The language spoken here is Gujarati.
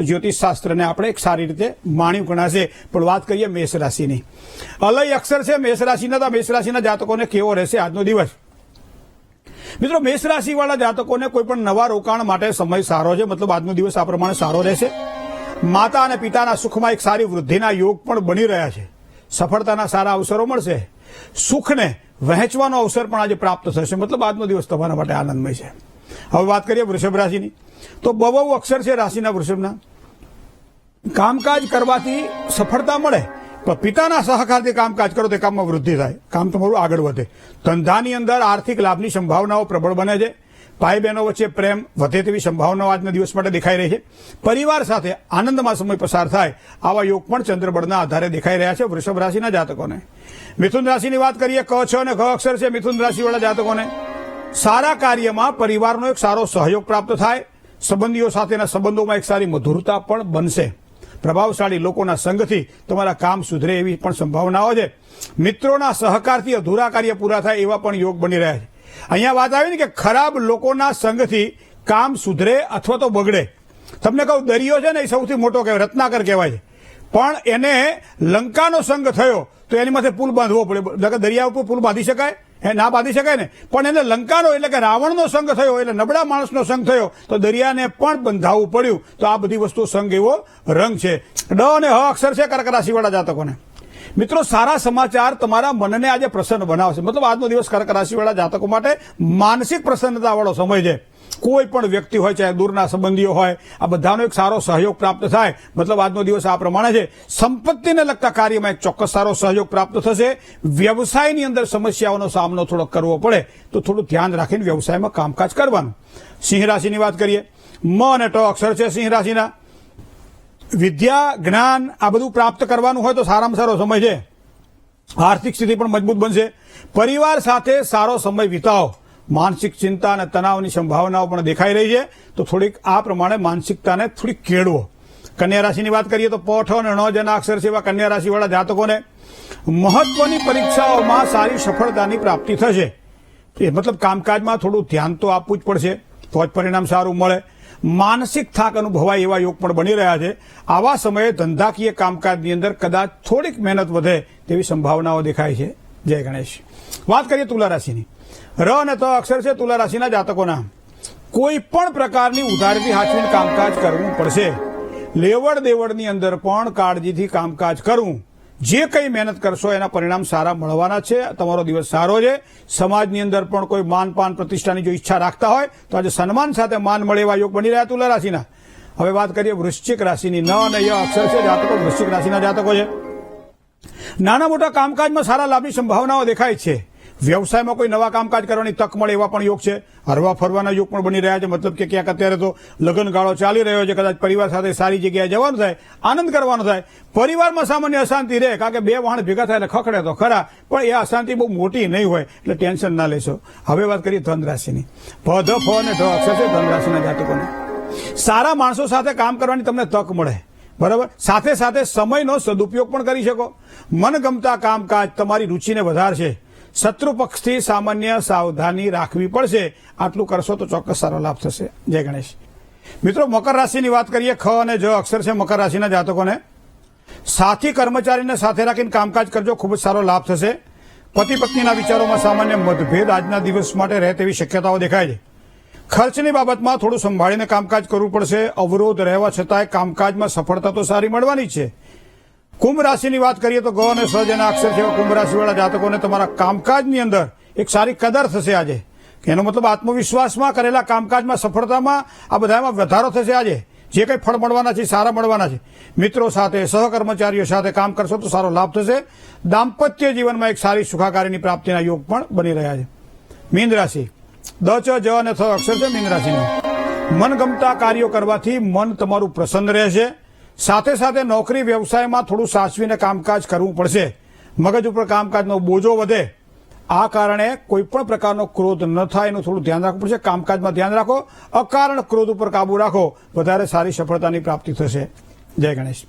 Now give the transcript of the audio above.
તો જ્યોતિષશાસ્ત્રને આપણે એક સારી રીતે માણ્યું ગણાશે. પણ વાત કરીએ મેષ રાશિની. અલય અક્ષર છે મેષ રાશિના. મેષ રાશિના જાતકોને કેવો રહેશે આજનો દિવસ? મિત્રો, મેષ રાશિવાળા જાતકોને કોઈ પણ નવા રોકાણ માટે સમય સારો છે. મતલબ આજનો દિવસ આ પ્રમાણે સારો રહેશે. માતા અને પિતાના સુખમાં એક સારી વૃદ્ધિના યોગ પણ બની રહ્યા છે. સફળતાના સારા અવસરો મળશે. સુખને વહેંચવાનો અવસર પણ આજે પ્રાપ્ત થશે. મતલબ આજનો દિવસ તમારા માટે આનંદમય છે. હવે વાત કરીએ વૃષભ રાશિની. તો બહુ અક્ષર છે રાશિના વૃષભના. કામકાજ કરવાથી સફળતા મળે, પણ પિતાના સહકારથી કામકાજ કરો તો કામમાં વૃદ્ધિ થાય, કામ તમારું આગળ વધે. ધંધાની અંદર આર્થિક લાભની સંભાવનાઓ પ્રબળ બને છે. ભાઈ બહેનો વચ્ચે પ્રેમ વધે તેવી સંભાવનાઓ આજના દિવસ માટે દેખાઈ રહી છે. પરિવાર સાથે આનંદમાં સમય પસાર થાય આવા યોગ પણ ચંદ્રબળના આધારે દેખાઈ રહ્યા છે વૃષભ રાશિના જાતકોને. મિથુન રાશિની વાત કરીએ. ક, છ અને ઘ અક્ષર છે મિથુન રાશિવાળા જાતકોને. સારા કાર્યમાં પરિવારનો એક સારો સહયોગ પ્રાપ્ત થાય. સંબંધીઓ સાથેના સંબંધોમાં એક સારી મધુરતા પણ બનશે. પ્રભાવશાળી લોકોના સંગથી તમારા કામ સુધરે એવી પણ સંભાવનાઓ છે. મિત્રોના સહકારથી અધૂરા કાર્ય પૂરા થાય એવા પણ યોગ બની રહ્યા છે. અહીંયા વાત આવી ને કે ખરાબ લોકોના સંગથી કામ સુધરે અથવા તો બગડે. તમને કહું, દરિયો છે ને એ સૌથી મોટો કહેવાય, રત્નાકર કહેવાય છે. પણ એને લંકાનો સંગ થયો તો એની માથે પુલ બાંધવો પડે. દરિયા ઉપર પુલ બાંધી શકાય? ના બાંધી શકાય ને. પણ એને લંકાનો એટલે કે રાવણનો સંગ થયો, એટલે નબળા માણસનો સંગ થયો તો દરિયાને પણ બંધાવવું પડ્યું. તો આ બધી વસ્તુ સંગ એવો રંગ છે. ડ અને હ અક્ષર છે કર્ક રાશિવાળા જાતકોને. મિત્રો, સારા સમાચાર તમારા મનને આજે પ્રસન્ન બનાવશે. મતલબ આજનો દિવસ કર્ક રાશિવાળા જાતકો માટે માનસિક પ્રસન્નતાવાળો સમય છે. કોઈ પણ વ્યક્તિ હોય, ચાહે દૂરના સંબંધીઓ હોય, આ બધાનો એક સારો સહયોગ પ્રાપ્ત થાય. મતલબ આજનો દિવસ આ પ્રમાણે છે. સંપત્તિને લગતા કાર્યમાં એક ચોક્કસ સારો સહયોગ પ્રાપ્ત થશે. વ્યવસાયની અંદર સમસ્યાઓનો સામનો થોડો કરવો પડે તો થોડું ધ્યાન રાખીને વ્યવસાયમાં કામકાજ કરવાનું. સિંહ રાશિની વાત કરીએ. મ અને ટ અક્ષર છે સિંહ રાશિના. વિદ્યા, જ્ઞાન આ બધું પ્રાપ્ત કરવાનું હોય તો સારામાં સારો સમય છે. આર્થિક સ્થિતિ પણ મજબૂત બનશે. પરિવાર સાથે સારો સમય વિતાવો. માનસિક ચિંતા અને તણાવની સંભાવનાઓ પણ દેખાઈ રહી છે. તો થોડીક આ પ્રમાણે માનસિકતાને થોડીક કેળવો. કન્યા રાશિની વાત કરીએ તો પ, ઠ અને ણ જેના અક્ષર છે એવા કન્યા રાશિવાળા જાતકોને મહત્વની પરીક્ષાઓમાં સારી સફળતાની પ્રાપ્તિ થશે. મતલબ કામકાજમાં થોડું ધ્યાન તો આપવું જ પડશે તો જ પરિણામ સારું મળે. માનસિક થાક અનુભવાય એવા યોગ પણ બની રહ્યા છે. આવા સમયે ધંધાકીય કામકાજની અંદર કદાચ થોડીક મહેનત વધે તેવી સંભાવનાઓ દેખાય છે. જય ગણેશ. વાત કરીએ તુલા રાશિની. ર અને ત અક્ષર છે તુલા રાશિના જાતકોના. કોઈ પણ પ્રકારની ઉધારીથી હાચવીને કામકાજ કરવું પડશે. લેવડ દેવડની અંદર પણ કાળજીથી કામકાજ કરવું. જે કંઈ મહેનત કરશો એના પરિણામ સારા મળવાના છે. તમારો દિવસ સારો છે. સમાજની અંદર પણ કોઈ માન પાન પ્રતિષ્ઠાની જો ઈચ્છા રાખતા હોય તો આજે સન્માન સાથે માન મળે એવા યોગ બની રહ્યા તુલા રાશિના. હવે વાત કરીએ વૃશ્ચિક રાશિની. ન અને ય અક્ષર છે જાતકો વૃશ્ચિક રાશિના જાતકો છે. નાના મોટા કામકાજમાં સારા લાભની સંભાવનાઓ દેખાય છે. વ્યવસાયમાં કોઈ નવા કામકાજ કરવાની તક મળે એવા પણ યોગ છે. હરવા ફરવાના યોગ પણ બની રહ્યા છે. મતલબ કે ક્યાંક અત્યારે તો લગ્નગાળો ચાલી રહ્યો છે. કદાચ પરિવાર સાથે સારી જગ્યાએ જવાનું થાય, આનંદ કરવાનો થાય. પરિવારમાં સામાન્ય અશાંતિ રહે, કારણ કે બે વાહન ભેગા થાય એટલે ખખડે તો ખરા, પણ એ અશાંતિ બહુ મોટી નહીં હોય એટલે ટેન્શન ના લેશો. હવે વાત કરીએ ધન રાશિની. ભ, ધ, ફ અને ઢ અક્ષર છે ધન રાશિના જાતકોને. સારા માણસો સાથે કામ કરવાની તમને તક મળે. બરાબર. સાથે સાથે સમયનો સદુપયોગ પણ કરી શકો. મનગમતા કામકાજ તમારી રુચિને વધારશે. શત્રુ પક્ષથી સામાન્ય સાવધાની રાખવી પડશે. આટલું કરશો તો ચોક્કસ સારો લાભ થશે. જય ગણેશ. મિત્રો, મકર રાશિની વાત કરીએ. ખ અને જ અક્ષર છે મકર રાશિના જાતકોને. સાથી કર્મચારીને સાથે રાખીને કામકાજ કરજો, ખૂબ જ સારો લાભ થશે. પતિ પત્નીના વિચારોમાં સામાન્ય મતભેદ આજના દિવસ માટે રહે તેવી શક્યતાઓ દેખાય છે. ખર્ચની બાબતમાં થોડું સંભાળીને કામકાજ કરવું પડશે. અવરોધ રહેવા છતાંય કામકાજમાં સફળતા તો સારી મળવાની છે. કુંભ રાશિની વાત કરીએ તો ગ અને સ જેના અક્ષર છે કુંભ રાશિવાળા જાતકોને તમારા કામકાજની અંદર એક સારી કદર થશે આજે. એનો મતલબ આત્મવિશ્વાસમાં કરેલા કામકાજમાં સફળતામાં આ બધામાં વધારો થશે. આજે જે કંઈ ફળ મળવાના છે સારા મળવાના છે. મિત્રો સાથે સહકર્મચારીઓ સાથે કામ કરશો તો સારો લાભ થશે. દાંપત્ય જીવનમાં એક સારી સુખાકારીની પ્રાપ્તિના યોગ પણ બની રહ્યા છે. મીન રાશિ. દ, ચ, જ અને થ અક્ષર છે મીન રાશિનું. મનગમતા કાર્યો કરવાથી મન તમારું પ્રસન્ન રહેશે. સાથે સાથે નોકરી વ્યવસાયમાં થોડું સાચવીને કામકાજ કરવું પડશે. મગજ ઉપર કામકાજનો બોજો વધે. આ કારણે કોઈ પણ પ્રકારનો ક્રોધ ન થાય એનું થોડું ધ્યાન રાખવું પડશે. કામકાજમાં ધ્યાન રાખો. અકારણ ક્રોધ ઉપર કાબુ રાખો. વધારે સારી સફળતાની પ્રાપ્તિ થશે. જય ગણેશ.